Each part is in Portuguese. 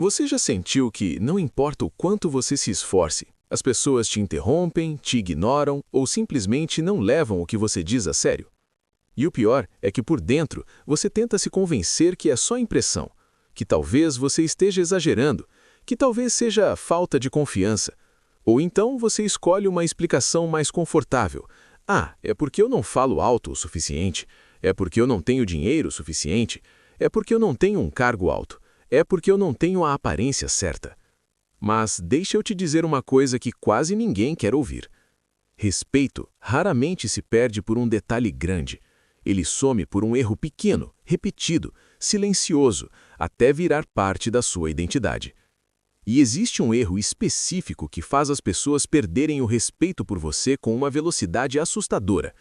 Você já sentiu que, não importa o quanto você se esforce, as pessoas te interrompem, te ignoram ou simplesmente não levam o que você diz a sério? E o pior é que por dentro você tenta se convencer que é só impressão, que talvez você esteja exagerando, que talvez seja falta de confiança. Ou então você escolhe uma explicação mais confortável. Ah, é porque eu não falo alto o suficiente, é porque eu não tenho dinheiro o suficiente, é porque eu não tenho um cargo alto, é porque eu não tenho a aparência certa. Mas deixa eu te dizer uma coisa que quase ninguém quer ouvir. Respeito raramente se perde por um detalhe grande. Ele some por um erro pequeno, repetido, silencioso, até virar parte da sua identidade. E existe um erro específico que faz as pessoas perderem o respeito por você com uma velocidade assustadora.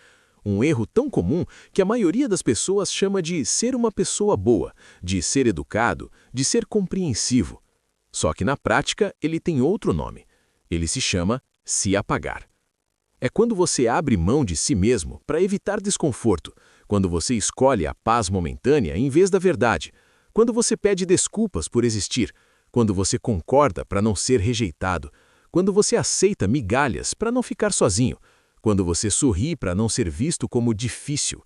Um erro tão comum que a maioria das pessoas chama de ser uma pessoa boa, de ser educado, de ser compreensivo. Só que na prática ele tem outro nome. Ele se chama se apagar. É quando você abre mão de si mesmo para evitar desconforto, quando você escolhe a paz momentânea em vez da verdade, quando você pede desculpas por existir, quando você concorda para não ser rejeitado, quando você aceita migalhas para não ficar sozinho, quando você sorri para não ser visto como difícil.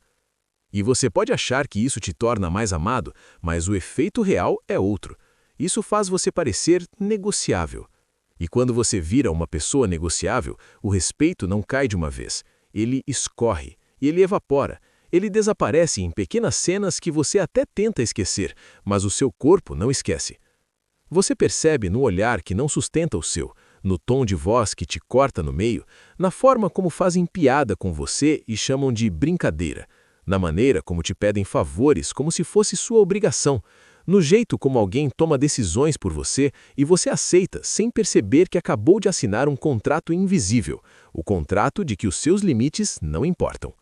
E você pode achar que isso te torna mais amado, mas o efeito real é outro. Isso faz você parecer negociável. E quando você vira uma pessoa negociável, o respeito não cai de uma vez. Ele escorre, ele evapora, ele desaparece em pequenas cenas que você até tenta esquecer, mas o seu corpo não esquece. Você percebe no olhar que não sustenta o seu, no tom de voz que te corta no meio, na forma como fazem piada com você e chamam de brincadeira, na maneira como te pedem favores como se fosse sua obrigação, no jeito como alguém toma decisões por você e você aceita sem perceber que acabou de assinar um contrato invisível, o contrato de que os seus limites não importam.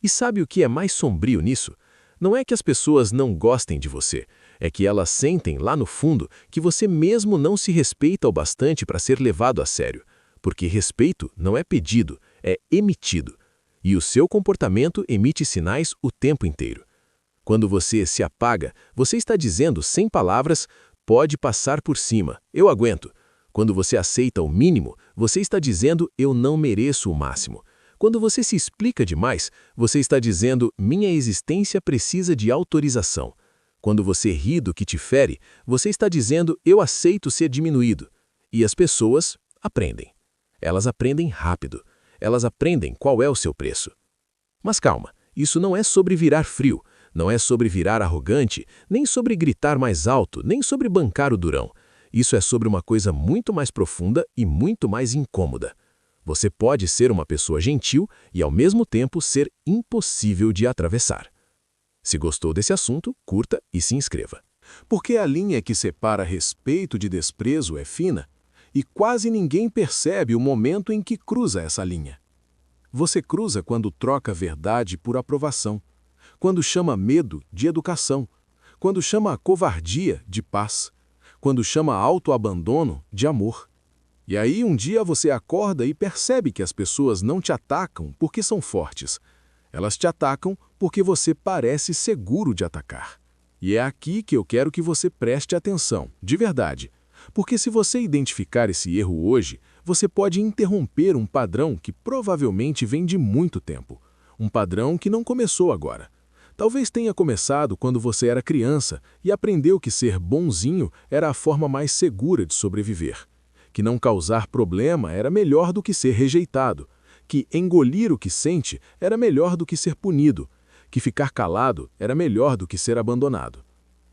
E sabe o que é mais sombrio nisso? Não é que as pessoas não gostem de você, é que elas sentem lá no fundo que você mesmo não se respeita o bastante para ser levado a sério, porque respeito não é pedido, é emitido. E o seu comportamento emite sinais o tempo inteiro. Quando você se apaga, você está dizendo sem palavras, pode passar por cima, eu aguento. Quando você aceita o mínimo, você está dizendo, eu não mereço o máximo. Quando você se explica demais, você está dizendo, minha existência precisa de autorização. Quando você ri do que te fere, você está dizendo, eu aceito ser diminuído. E as pessoas aprendem. Elas aprendem rápido. Elas aprendem qual é o seu preço. Mas calma, isso não é sobre virar frio. Não é sobre virar arrogante, nem sobre gritar mais alto, nem sobre bancar o durão. Isso é sobre uma coisa muito mais profunda e muito mais incômoda. Você pode ser uma pessoa gentil e, ao mesmo tempo, ser impossível de atravessar. Se gostou desse assunto, curta e se inscreva. Porque a linha que separa respeito de desprezo é fina, e quase ninguém percebe o momento em que cruza essa linha. Você cruza quando troca verdade por aprovação, quando chama medo de educação, quando chama a covardia de paz, quando chama autoabandono de amor. E aí um dia você acorda e percebe que as pessoas não te atacam porque são fortes. Elas te atacam porque você parece seguro de atacar. E é aqui que eu quero que você preste atenção, de verdade. Porque se você identificar esse erro hoje, você pode interromper um padrão que provavelmente vem de muito tempo. Um padrão que não começou agora. Talvez tenha começado quando você era criança e aprendeu que ser bonzinho era a forma mais segura de sobreviver. Que não causar problema era melhor do que ser rejeitado. Que engolir o que sente era melhor do que ser punido. Que ficar calado era melhor do que ser abandonado.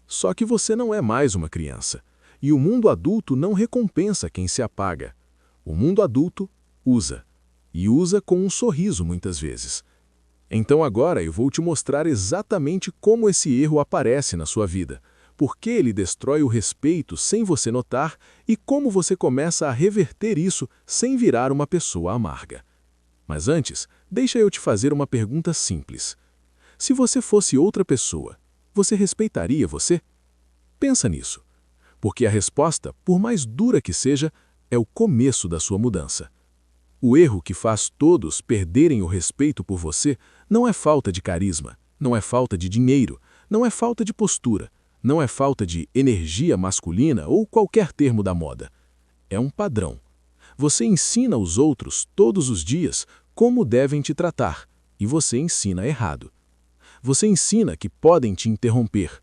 Só que você não é mais uma criança. E o mundo adulto não recompensa quem se apaga. O mundo adulto usa. E usa com um sorriso muitas vezes. Então agora eu vou te mostrar exatamente como esse erro aparece na sua vida, por que ele destrói o respeito sem você notar e como você começa a reverter isso sem virar uma pessoa amarga. Mas antes, deixa eu te fazer uma pergunta simples. Se você fosse outra pessoa, você respeitaria você? Pensa nisso, porque a resposta, por mais dura que seja, é o começo da sua mudança. O erro que faz todos perderem o respeito por você não é falta de carisma, não é falta de dinheiro, não é falta de postura, Não é falta de energia masculina ou qualquer termo da moda. É um padrão. Você ensina aos outros, todos os dias, como devem te tratar, e você ensina errado. Você ensina que podem te interromper.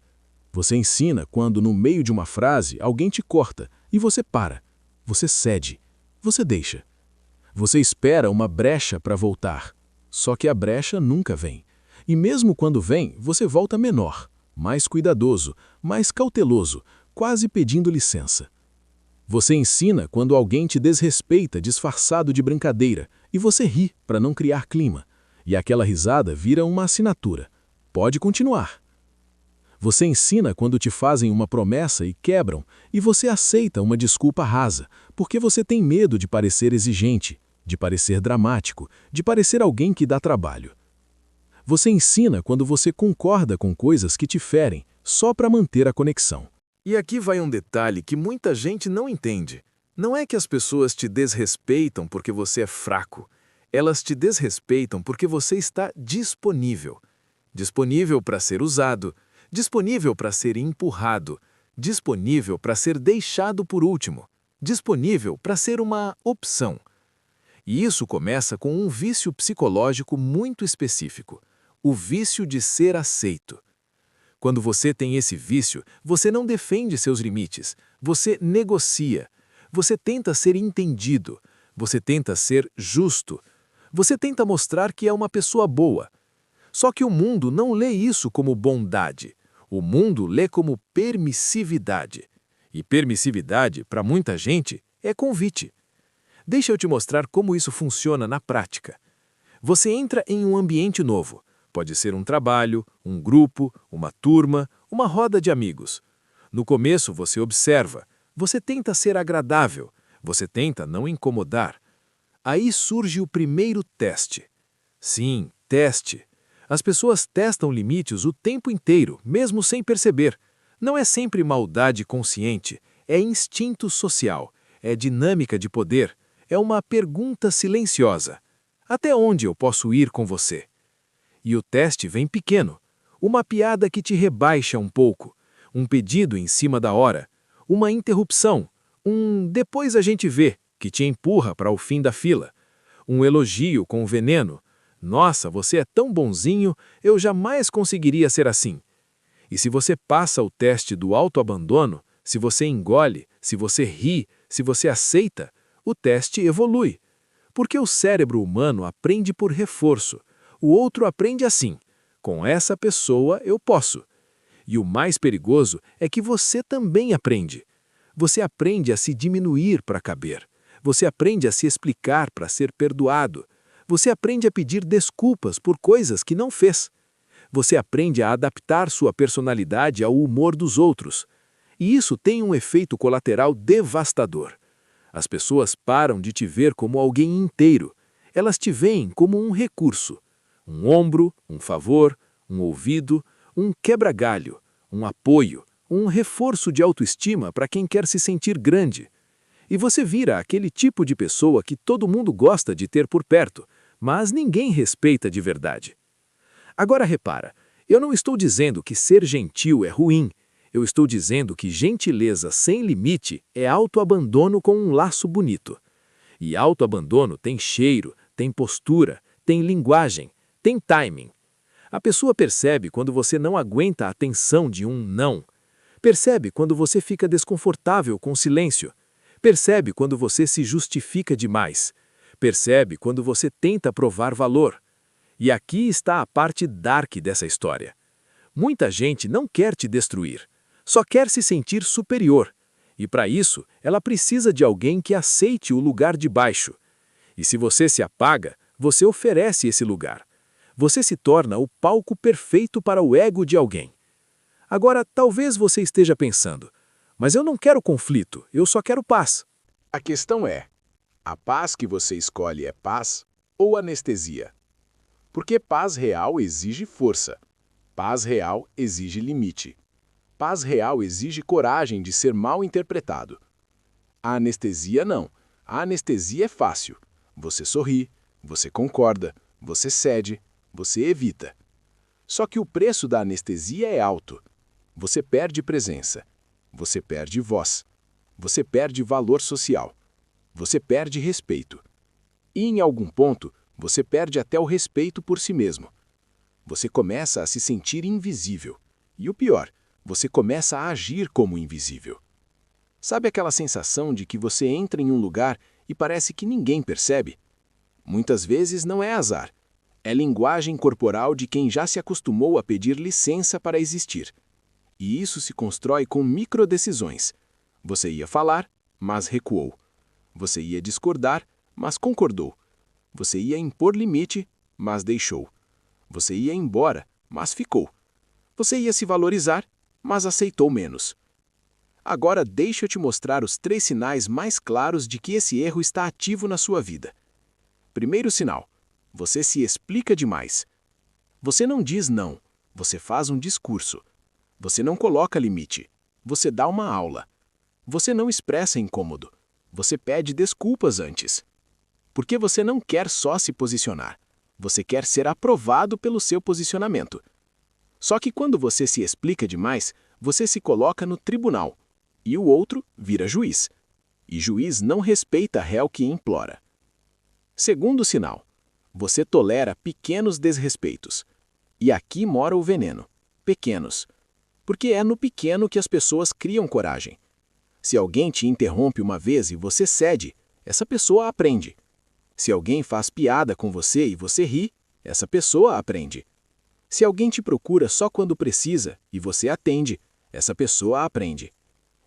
Você ensina quando, no meio de uma frase, alguém te corta, e você para. Você cede. Você deixa. Você espera uma brecha para voltar. Só que a brecha nunca vem. E mesmo quando vem, você volta menor, mais cuidadoso, mais cauteloso, quase pedindo licença. Você ensina quando alguém te desrespeita disfarçado de brincadeira, e você ri para não criar clima. E aquela risada vira uma assinatura. Pode continuar. Você ensina quando te fazem uma promessa e quebram, e você aceita uma desculpa rasa, porque você tem medo de parecer exigente, de parecer dramático, de parecer alguém que dá trabalho. Você ensina quando você concorda com coisas que te ferem, só para manter a conexão. E aqui vai um detalhe que muita gente não entende. Não é que as pessoas te desrespeitam porque você é fraco. Elas te desrespeitam porque você está disponível. Disponível para ser usado, disponível para ser empurrado, disponível para ser deixado por último, disponível para ser uma opção. E isso começa com um vício psicológico muito específico, o vício de ser aceito. Quando você tem esse vício, você não defende seus limites, você negocia, você tenta ser entendido, você tenta ser justo, você tenta mostrar que é uma pessoa boa. Só que o mundo não lê isso como bondade, o mundo lê como permissividade. E permissividade, para muita gente, é convite. Deixa eu te mostrar como isso funciona na prática. Você entra em um ambiente novo. Pode ser um trabalho, um grupo, uma turma, uma roda de amigos. No começo você observa, você tenta ser agradável, você tenta não incomodar. Aí surge o primeiro teste. Sim, teste. As pessoas testam limites o tempo inteiro, mesmo sem perceber. Não é sempre maldade consciente, é instinto social, é dinâmica de poder, é uma pergunta silenciosa. Até onde eu posso ir com você? E o teste vem pequeno. Uma piada que te rebaixa um pouco, um pedido em cima da hora, uma interrupção, depois a gente vê, que te empurra para o fim da fila, um elogio com veneno. Nossa, você é tão bonzinho, eu jamais conseguiria ser assim. E se você passa o teste do autoabandono, se você engole, se você ri, se você aceita, o teste evolui. Porque o cérebro humano aprende por reforço. O outro aprende assim: com essa pessoa eu posso. E o mais perigoso é que você também aprende. Você aprende a se diminuir para caber. Você aprende a se explicar para ser perdoado. Você aprende a pedir desculpas por coisas que não fez. Você aprende a adaptar sua personalidade ao humor dos outros. E isso tem um efeito colateral devastador. As pessoas param de te ver como alguém inteiro. Elas te veem como um recurso. Um ombro, um favor, um ouvido, um quebra-galho, um apoio, um reforço de autoestima para quem quer se sentir grande. E você vira aquele tipo de pessoa que todo mundo gosta de ter por perto, mas ninguém respeita de verdade. Agora repara, eu não estou dizendo que ser gentil é ruim. Eu estou dizendo que gentileza sem limite é autoabandono com um laço bonito. E autoabandono tem cheiro, tem postura, tem linguagem, tem timing. A pessoa percebe quando você não aguenta a tensão de um não. Percebe quando você fica desconfortável com o silêncio. Percebe quando você se justifica demais. Percebe quando você tenta provar valor. E aqui está a parte dark dessa história. Muita gente não quer te destruir, só quer se sentir superior. E para isso, ela precisa de alguém que aceite o lugar de baixo. E se você se apaga, você oferece esse lugar. Você se torna o palco perfeito para o ego de alguém. Agora, talvez você esteja pensando, mas eu não quero conflito, eu só quero paz. A questão é, a paz que você escolhe é paz ou anestesia? Porque paz real exige força. Paz real exige limite. Paz real exige coragem de ser mal interpretado. A anestesia não. A anestesia é fácil. Você sorri, você concorda, você cede, você evita. Só que o preço da anestesia é alto. você perde presença, você perde voz, você perde valor social, você perde respeito. E, em algum ponto, você perde até o respeito por si mesmo. Você começa a se sentir invisível. E o pior, você começa a agir como invisível. Sabe aquela sensação de que você entra em um lugar e parece que ninguém percebe? Muitas vezes não é azar. É linguagem corporal de quem já se acostumou a pedir licença para existir. E isso se constrói com microdecisões. Você ia falar, mas recuou. Você ia discordar, mas concordou. Você ia impor limite, mas deixou. Você ia embora, mas ficou. Você ia se valorizar, mas aceitou menos. Agora deixa eu te mostrar os 3 sinais mais claros de que esse erro está ativo na sua vida. Primeiro sinal: você se explica demais. Você não diz não, você faz um discurso. Você não coloca limite, você dá uma aula. Você não expressa incômodo, você pede desculpas antes. Porque você não quer só se posicionar, você quer ser aprovado pelo seu posicionamento. Só que quando você se explica demais, você se coloca no tribunal, e o outro vira juiz. E juiz não respeita réu que implora. Segundo sinal: você tolera pequenos desrespeitos. E aqui mora o veneno. Pequenos. Porque é no pequeno que as pessoas criam coragem. Se alguém te interrompe uma vez e você cede, essa pessoa aprende. Se alguém faz piada com você e você ri, essa pessoa aprende. Se alguém te procura só quando precisa e você atende, essa pessoa aprende.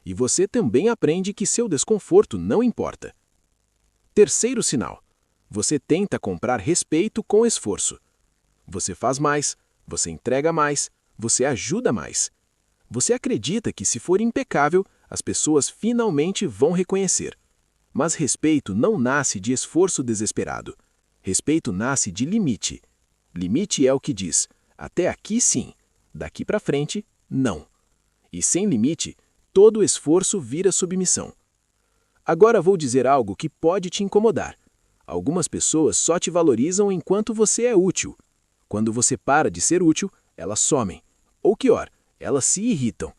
E você também aprende que seu desconforto não importa. Terceiro sinal: você tenta comprar respeito com esforço. Você faz mais, você entrega mais, você ajuda mais. Você acredita que se for impecável, as pessoas finalmente vão reconhecer. Mas respeito não nasce de esforço desesperado. Respeito nasce de limite. Limite é o que diz: até aqui sim, daqui para frente, não. E sem limite, todo esforço vira submissão. Agora vou dizer algo que pode te incomodar. Algumas pessoas só te valorizam enquanto você é útil. Quando você para de ser útil, elas somem. Ou pior, elas se irritam.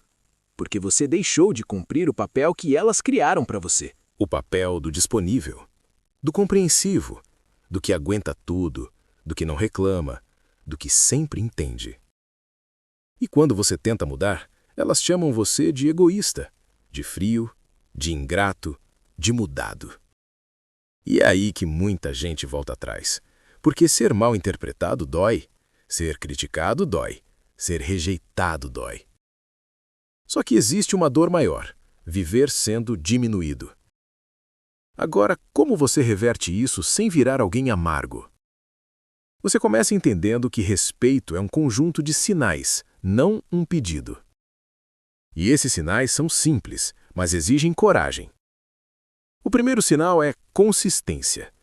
Porque você deixou de cumprir o papel que elas criaram para você. O papel do disponível, do compreensivo, do que aguenta tudo, do que não reclama, do que sempre entende. E quando você tenta mudar, elas chamam você de egoísta, de frio, de ingrato, de mudado. E é aí que muita gente volta atrás, porque ser mal interpretado dói, ser criticado dói, ser rejeitado dói. Só que existe uma dor maior: viver sendo diminuído. Agora, como você reverte isso sem virar alguém amargo? Você começa entendendo que respeito é um conjunto de sinais, não um pedido. E esses sinais são simples, mas exigem coragem. O primeiro sinal é consistência.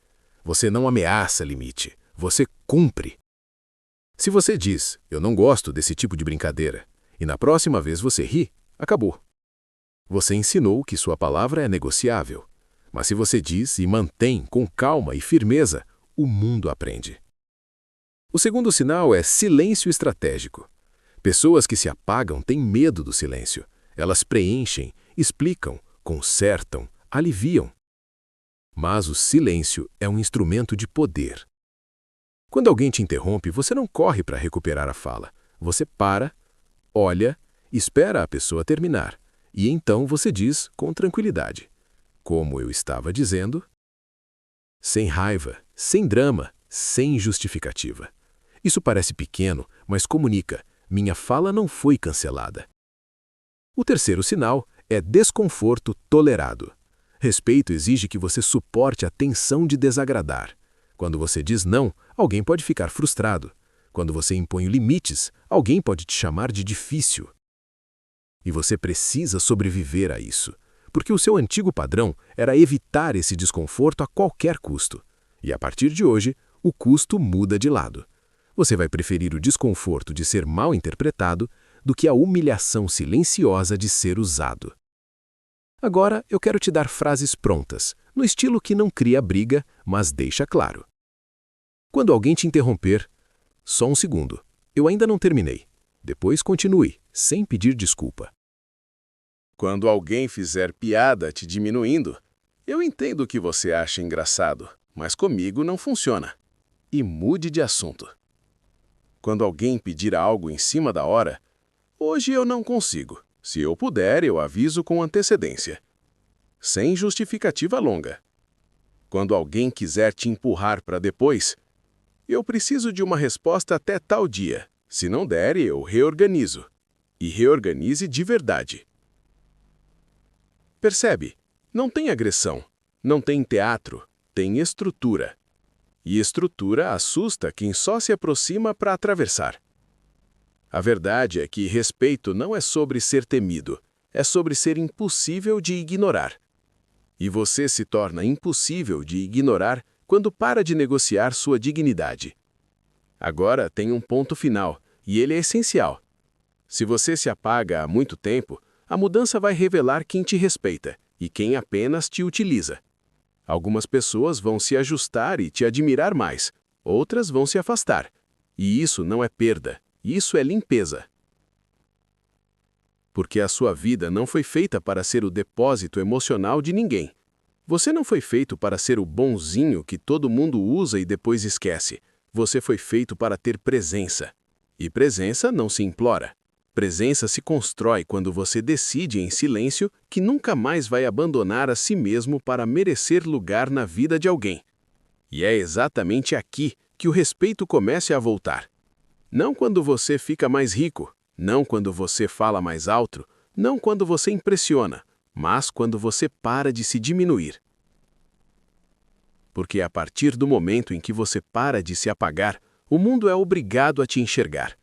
Você não ameaça limite, você cumpre. Se você diz: eu não gosto desse tipo de brincadeira, e na próxima vez você ri, acabou. Você ensinou que sua palavra é negociável. Mas se você diz e mantém com calma e firmeza, o mundo aprende. O segundo sinal é silêncio estratégico. Pessoas que se apagam têm medo do silêncio. Elas preenchem, explicam, consertam, aliviam. Mas o silêncio é um instrumento de poder. Quando alguém te interrompe, você não corre para recuperar a fala. Você para, olha, espera a pessoa terminar. E então você diz com tranquilidade: como eu estava dizendo, sem raiva, sem drama, sem justificativa. Isso parece pequeno, mas comunica: minha fala não foi cancelada. O terceiro sinal é desconforto tolerado. Respeito exige que você suporte a tensão de desagradar. Quando você diz não, alguém pode ficar frustrado. Quando você impõe limites, alguém pode te chamar de difícil. E você precisa sobreviver a isso, porque o seu antigo padrão era evitar esse desconforto a qualquer custo. E a partir de hoje, o custo muda de lado. Você vai preferir o desconforto de ser mal interpretado do que a humilhação silenciosa de ser usado. Agora eu quero te dar frases prontas, no estilo que não cria briga, mas deixa claro. Quando alguém te interromper, só um segundo, eu ainda não terminei. Depois continue. sem pedir desculpa. Quando alguém fizer piada te diminuindo, eu entendo que você acha engraçado, mas comigo não funciona. E mude de assunto. Quando alguém pedir algo em cima da hora, hoje eu não consigo. Se eu puder, eu aviso com antecedência. Sem justificativa longa. Quando alguém quiser te empurrar para depois, eu preciso de uma resposta até tal dia. Se não der, eu reorganizo. E reorganize de verdade. Percebe? Não tem agressão, não tem teatro, tem estrutura. E estrutura assusta quem só se aproxima para atravessar. A verdade é que respeito não é sobre ser temido, é sobre ser impossível de ignorar. E você se torna impossível de ignorar quando para de negociar sua dignidade. Agora tem um ponto final, e ele é essencial. Se você se apaga há muito tempo, a mudança vai revelar quem te respeita e quem apenas te utiliza. Algumas pessoas vão se ajustar e te admirar mais, outras vão se afastar. E isso não é perda, isso é limpeza. Porque a sua vida não foi feita para ser o depósito emocional de ninguém. Você não foi feito para ser o bonzinho que todo mundo usa e depois esquece. Você foi feito para ter presença. E presença não se implora. Presença se constrói quando você decide em silêncio que nunca mais vai abandonar a si mesmo para merecer lugar na vida de alguém. E é exatamente aqui que o respeito começa a voltar. Não quando você fica mais rico, não quando você fala mais alto, não quando você impressiona, mas quando você para de se diminuir. Porque a partir do momento em que você para de se apagar, o mundo é obrigado a te enxergar.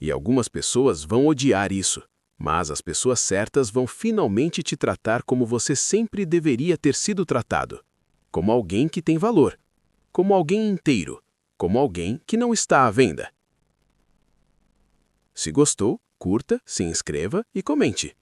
E algumas pessoas vão odiar isso, mas as pessoas certas vão finalmente te tratar como você sempre deveria ter sido tratado. Como alguém que tem valor, como alguém inteiro, como alguém que não está à venda. Se gostou, curta, se inscreva e comente.